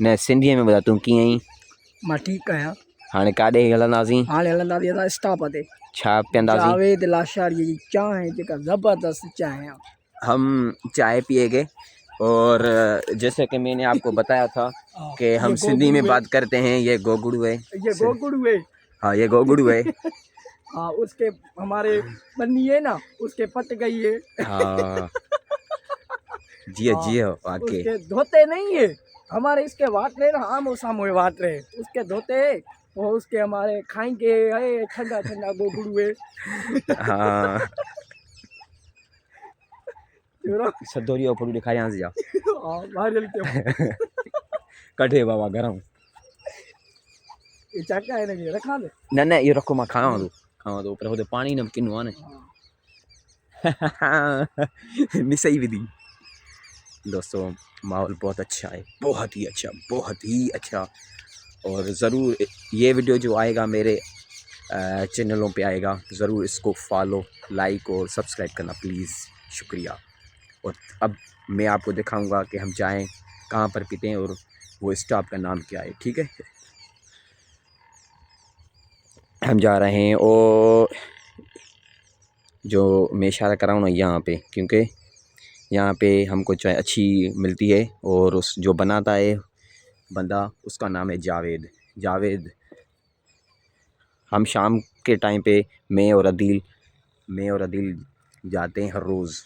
न सिंधीअ में ॿुधाए तूं कीअं आहीं? मां ठीकु आहियां. हाणे काॾे हलंदासीं? हाणे हलंदासीं असां स्टॉप ते छा पीअंदासीं? जावेद लाशारी जी चांहि जेका ज़बरदस्त चांहि आहे. हम चाय पिएंगे और जैसे कि मैंने आपको बताया था कि हम सिंधी में बात करते हैं. ये गोगड़ू है. ये गोगड़ू है. हाँ ये गोगड़ू है. हाँ उसके हमारे बन्नी है ना उसके पट गई है. हाँ जियो जियो आके. उसके धोते नहीं है हमारे इसके वाट रहे ना आमो सामो वाट रहे उसके धोते वो उसके हमारे खाएंगे. अरे ठंडा ठंडा गोगड़ू है. हाँ सदोरी और फोटो दिखा यहाँ से जा. हाँ बाहर चलते कटे बाबा गरम. ये चाका है ना ये रखा दे. न न ये रखो मैं खावा दो पर होते पानी न किन्नु आने. मिसई विधि. दोस्तों माहौल बहुत अच्छा है, बहुत ही अच्छा. और ज़रूर ये वीडियो जो आएगा मेरे चैनलों पे आएगा, ज़रूर इसको फॉलो, लाइक और सब्सक्राइब करना प्लीज़. शुक्रिया. और अब मैं आपको दिखाऊंगा कि हम चाय कहाँ पर पीते हैं और वो स्टॉप का नाम क्या है. ठीक है हम जा रहे हैं और जो मैं इशारा कर रहा हूँ ना यहाँ पे, क्योंकि यहाँ पे हमको चाय अच्छी मिलती है और उस जो बनाता है बंदा उसका नाम है जावेद. हम शाम के टाइम पे मैं और अदील जाते हैं हर रोज़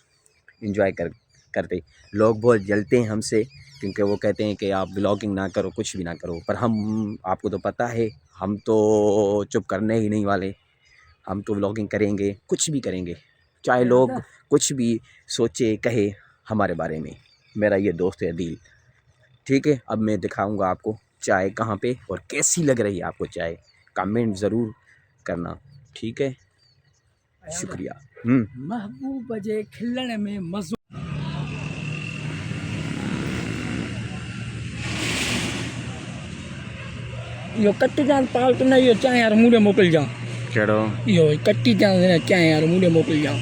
इंजॉय करते. लोग बहुत जलते हैं हमसे क्योंकि वो कहते हैं कि आप ब्लॉगिंग ना करो, कुछ भी ना करो. पर हम आपको तो पता है हम तो चुप करने ही नहीं वाले. हम तो ब्लॉगिंग करेंगे, कुछ भी करेंगे, चाहे लोग कुछ भी सोचे कहे हमारे बारे में. मेरा ये दोस्त है अदील. ठीक है अब मैं दिखाऊंगा आपको चाय कहाँ पे और कैसी लग रही है आपको चाय. कमेंट ज़रूर करना. ठीक है शुक्रिया. महबूब जे खिलण में मज़ो. इहो कटी जान पाल तो न इहो चांहि यार मूं ॾे मोकिलिजां. कहिड़ो? इहो कटी जान चांहि यार मूं ॾे मोकिलिजां.